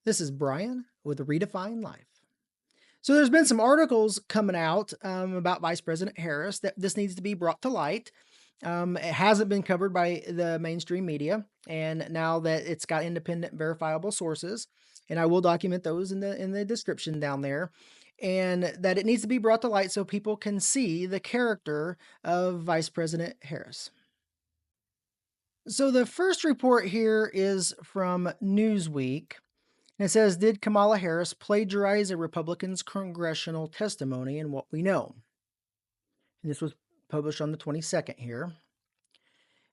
This is Brian with Redefined-Life. So there's been some articles coming out about Vice President Harris that this needs to be brought to light. It hasn't been covered by the mainstream media, and now that it's got independent, verifiable sources, and I will document those in the description down there, and that it needs to be brought to light so people can see the character of Vice President Harris. So the first report here is from Newsweek. And it says, did Kamala Harris plagiarize a Republican's congressional testimony and what we know? And this was published on the 22nd here.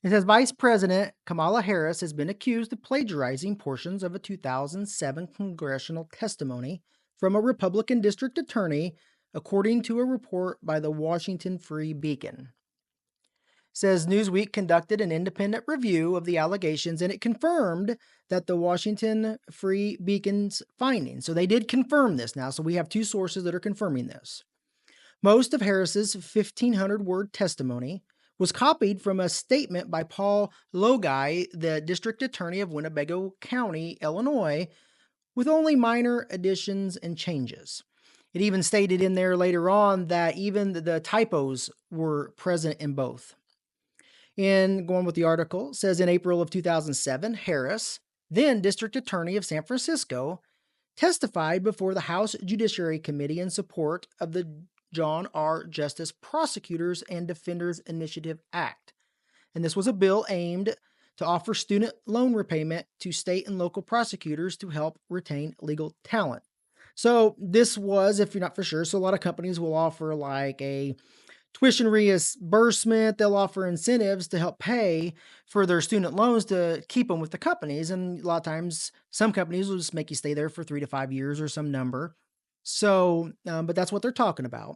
It says, Vice President Kamala Harris has been accused of plagiarizing portions of a 2007 congressional testimony from a Republican district attorney, according to a report by the Washington Free Beacon. Says Newsweek conducted an independent review of the allegations and it confirmed that the Washington Free Beacon's findings. So they did confirm this now. So we have two sources that are confirming this. Most of Harris's 1,500-word testimony was copied from a statement by Paul Logai, the district attorney of Winnebago County, Illinois, with only minor additions and changes. It even stated in there later on that even the typos were present in both. In going with the article, it says in April of 2007, Harris, then district attorney of San Francisco, testified before the House Judiciary Committee in support of the John R. Justice Prosecutors and Defenders Initiative Act. And this was a bill aimed to offer student loan repayment to state and local prosecutors to help retain legal talent. So this was, if you're not for sure, so a lot of companies will offer like a tuition reimbursement. They'll offer incentives to help pay for their student loans to keep them with the companies. And a lot of times, some companies will just make you stay there for 3 to 5 years or some number. So, but that's what they're talking about.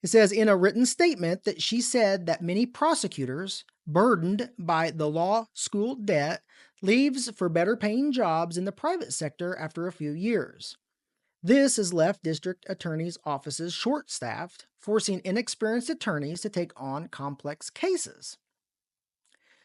It says in a written statement that she said that many prosecutors, burdened by the law school debt, leaves for better paying jobs in the private sector after a few years. This has left district attorneys' offices short-staffed, forcing inexperienced attorneys to take on complex cases.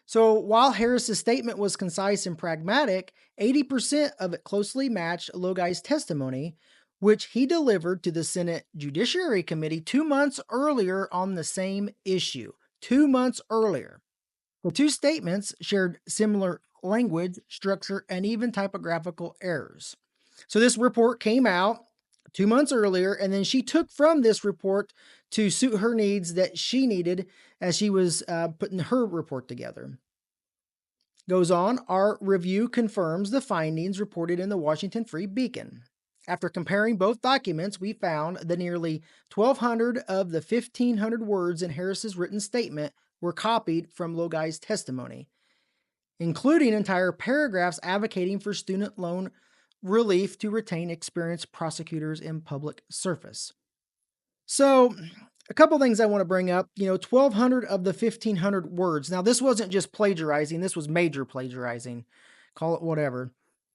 So while Harris's statement was concise and pragmatic, 80% of it closely matched Logai's testimony, which he delivered to the Senate Judiciary Committee 2 months earlier on the same issue. 2 months earlier. The two statements shared similar language, structure, and even typographical errors. So this report came out 2 months earlier, and then she took from this report to suit her needs that she needed as she was putting her report together. Goes on, our review confirms the findings reported in the Washington Free Beacon. After comparing both documents, we found that nearly 1,200 of the 1,500 words in Harris's written statement were copied from Logai's testimony, including entire paragraphs advocating for student loan relief to retain experienced prosecutors in public service. So, a couple things I want to bring up. 1,200 of the 1,500 words. Now, this wasn't just plagiarizing. This was major plagiarizing. Call it whatever.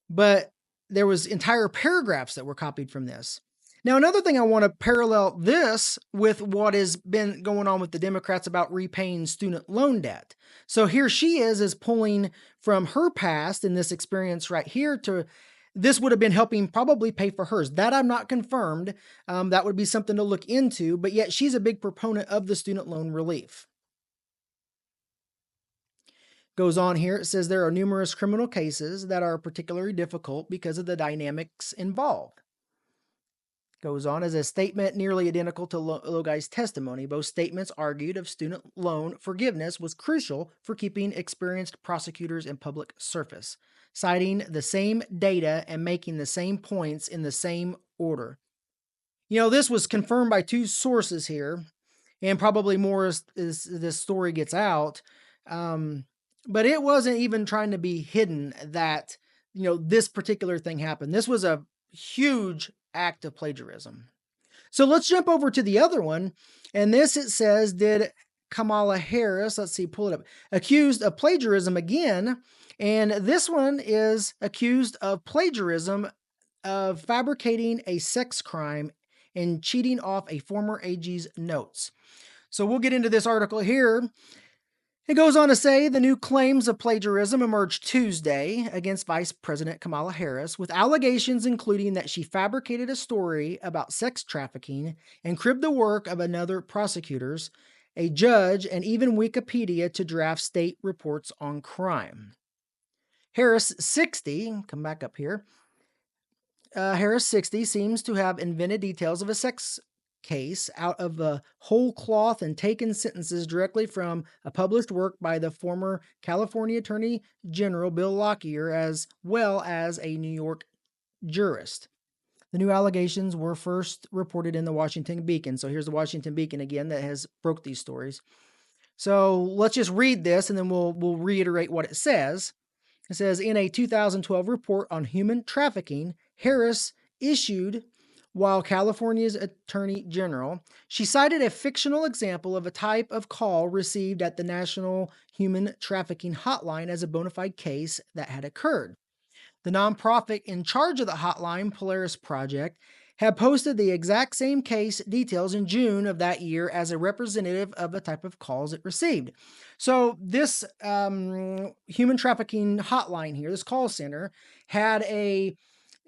But there was entire paragraphs that were copied from this. Now, another thing I want to parallel this with what has been going on with the Democrats about repaying student loan debt. So here she is pulling from her past in this experience right here to this would have been helping probably pay for hers. That I'm not confirmed. That would be something to look into, but yet she's a big proponent of the student loan relief. Goes on here, it says there are numerous criminal cases that are particularly difficult because of the dynamics involved. Goes on as a statement nearly identical to Logai's testimony. Both statements argued of student loan forgiveness was crucial for keeping experienced prosecutors in public service, citing the same data and making the same points in the same order. This was confirmed by two sources here, and probably more as this story gets out. But it wasn't even trying to be hidden that, this particular thing happened. This was a huge act of plagiarism. So let's jump over to the other one. And this, it says, did Kamala Harris, let's see, pull it up, accused of plagiarism again. And this one is accused of plagiarism of fabricating a sex crime and cheating off a former AG's notes. So we'll get into this article here. It goes on to say the new claims of plagiarism emerged Tuesday against Vice President Kamala Harris, with allegations including that she fabricated a story about sex trafficking and cribbed the work of another prosecutors, a judge, and even Wikipedia to draft state reports on crime. Harris, 60, come back up here. Harris, 60, seems to have invented details of a sex case out of the whole cloth and taken sentences directly from a published work by the former California Attorney General Bill Lockyer, as well as a New York jurist. The new allegations were first reported in the Washington Beacon. So here's the Washington Beacon again that has broke these stories. So let's just read this and then we'll reiterate what it says. It says, in a 2012 report on human trafficking, Harris issued while California's Attorney General, she cited a fictional example of a type of call received at the National Human Trafficking Hotline as a bona fide case that had occurred. The nonprofit in charge of the hotline, Polaris Project, had posted the exact same case details in June of that year as a representative of the type of calls it received. So this human trafficking hotline here, this call center, had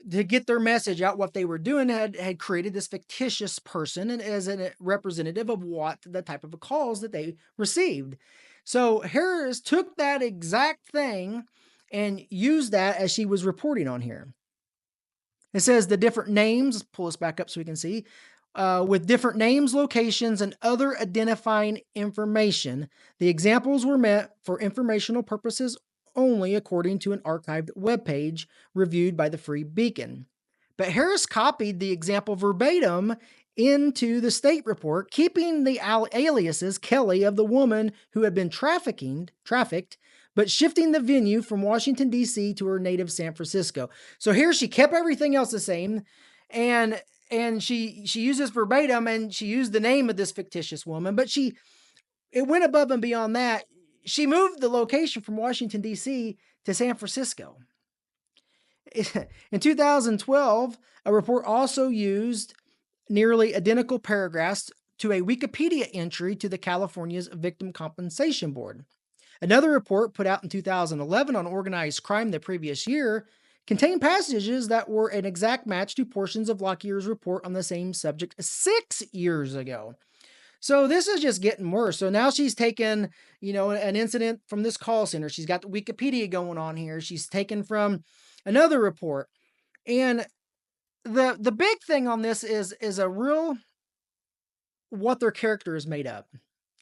to get their message out, what they were doing, had created this fictitious person and as a representative of what the type of calls that they received. So Harris took that exact thing and used that as she was reporting on here. It says the different names, pull us back up so we can see, with different names, locations, and other identifying information. The examples were meant for informational purposes only according to an archived webpage reviewed by the Free Beacon. But Harris copied the example verbatim into the state report, keeping the aliases Kelly of the woman who had been trafficked, but shifting the venue from Washington, D.C. to her native San Francisco. So here she kept everything else the same, and she used this verbatim, and she used the name of this fictitious woman, but it went above and beyond that. She moved the location from Washington, D.C. to San Francisco. In 2012, a report also used nearly identical paragraphs to a Wikipedia entry to the California's Victim Compensation Board. Another report put out in 2011 on organized crime the previous year contained passages that were an exact match to portions of Lockyer's report on the same subject 6 years ago. So this is just getting worse. So now she's taken, an incident from this call center. She's got the Wikipedia going on here. She's taken from another report. And the big thing on this is a real what their character is made of.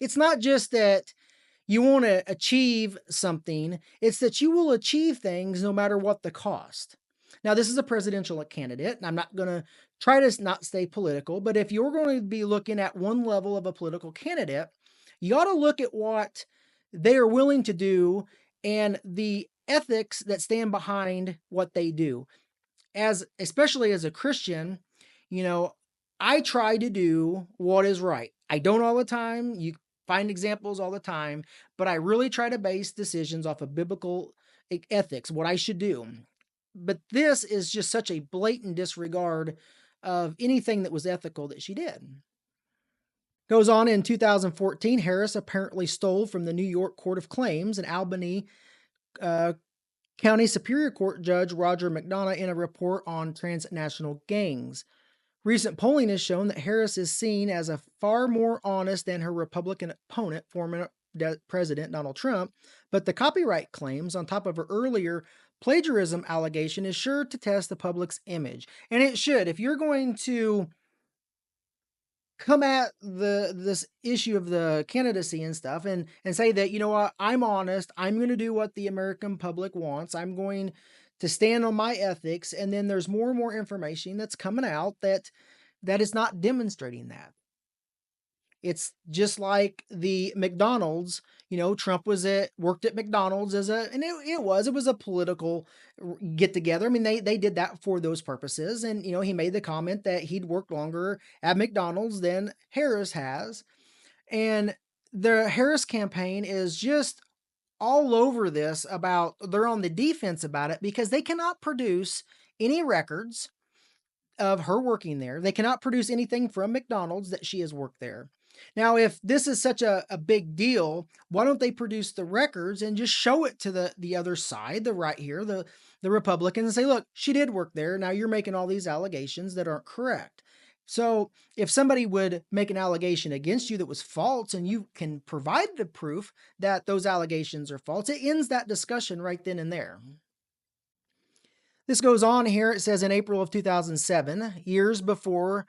It's not just that you want to achieve something, it's that you will achieve things no matter what the cost. Now, this is a presidential candidate, and I'm not going to try to not stay political, but if you're going to be looking at one level of a political candidate, you ought to look at what they are willing to do and the ethics that stand behind what they do. Especially as a Christian, I try to do what is right. I don't all the time. You find examples all the time, but I really try to base decisions off of biblical ethics, what I should do. But this is just such a blatant disregard of anything that was ethical that she did. Goes on, in 2014, Harris apparently stole from the New York Court of Claims and Albany County Superior Court Judge Roger McDonough in a report on transnational gangs. Recent polling has shown that Harris is seen as a far more honest than her Republican opponent, former President Donald Trump, but the copyright claims on top of her earlier plagiarism allegation is sure to test the public's image. And it should. If you're going to come at this issue of the candidacy and stuff and say that, what, I'm honest, I'm going to do what the American public wants, I'm going to stand on my ethics, and then there's more and more information that's coming out that is not demonstrating that. It's just like the McDonald's, Trump worked at McDonald's and it was a political get together. I mean, they did that for those purposes. And, he made the comment that he'd worked longer at McDonald's than Harris has. And the Harris campaign is just all over this they're on the defense about it because they cannot produce any records of her working there. They cannot produce anything from McDonald's that she has worked there. Now, if this is such a big deal, why don't they produce the records and just show it to the other side, the right here, the Republicans, and say, look, she did work there. Now you're making all these allegations that aren't correct. So if somebody would make an allegation against you that was false and you can provide the proof that those allegations are false, it ends that discussion right then and there. This goes on here. It says in April of 2007, years before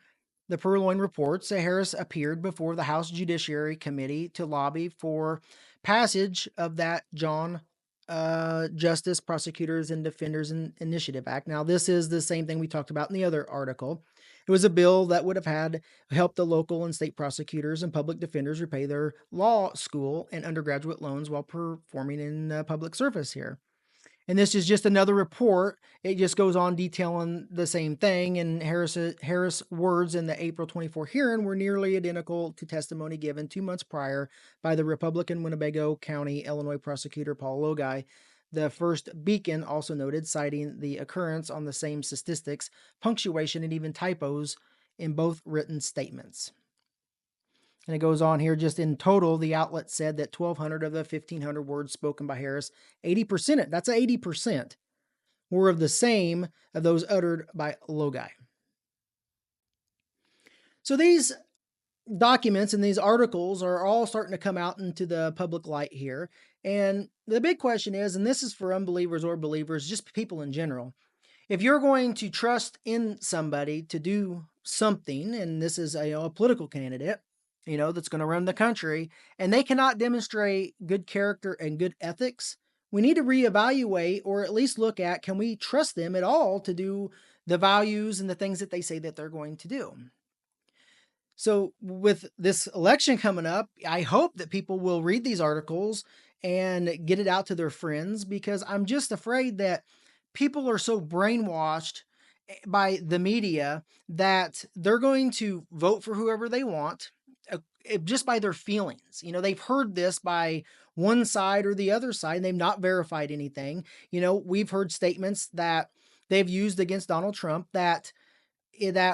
the Purloin reports, Harris appeared before the House Judiciary Committee to lobby for passage of that John Justice Prosecutors and Defenders Initiative Act. Now, this is the same thing we talked about in the other article. It was a bill that would have had helped the local and state prosecutors and public defenders repay their law school and undergraduate loans while performing in public service here. And this is just another report. It just goes on detailing the same thing. And Harris' words in the April 24 hearing were nearly identical to testimony given 2 months prior by the Republican Winnebago County, Illinois prosecutor Paul Logai. The First Beacon also noted, citing the occurrence on the same statistics, punctuation, and even typos in both written statements. And it goes on here, just in total, the outlet said that 1,200 of the 1,500 words spoken by Harris, 80%, that's 80%, were of the same of those uttered by Logai. So these documents and these articles are all starting to come out into the public light here. And the big question is, and this is for unbelievers or believers, just people in general, if you're going to trust in somebody to do something, and this is a political candidate, that's going to run the country, and they cannot demonstrate good character and good ethics, we need to reevaluate or at least look at, can we trust them at all to do the values and the things that they say that they're going to do? So with this election coming up, I hope that people will read these articles and get it out to their friends, because I'm just afraid that people are so brainwashed by the media that they're going to vote for whoever they want just by their feelings. They've heard this by one side or the other side, and they've not verified anything. We've heard statements that they've used against Donald Trump that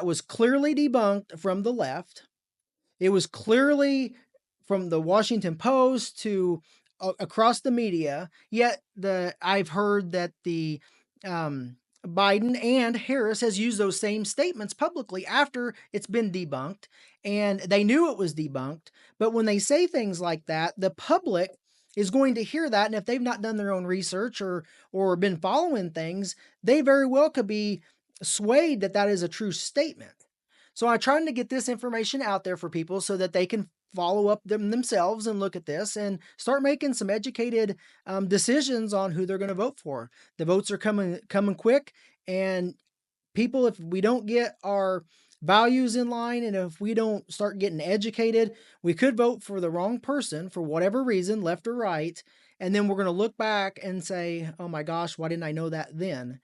was clearly debunked from the left. It was clearly from the Washington Post to across the media. Yet I've heard that the Biden and Harris has used those same statements publicly after it's been debunked, and they knew it was debunked. But when they say things like that, the public is going to hear that, and if they've not done their own research or been following things, they very well could be swayed that that is a true statement. So I'm trying to get this information out there for people so that they can follow up themselves and look at this and start making some educated decisions on who they're going to vote for. The votes are coming quick, and people, if we don't get our values in line and if we don't start getting educated, we could vote for the wrong person for whatever reason, left or right, and then we're going to look back and say, oh my gosh, why didn't I know that then?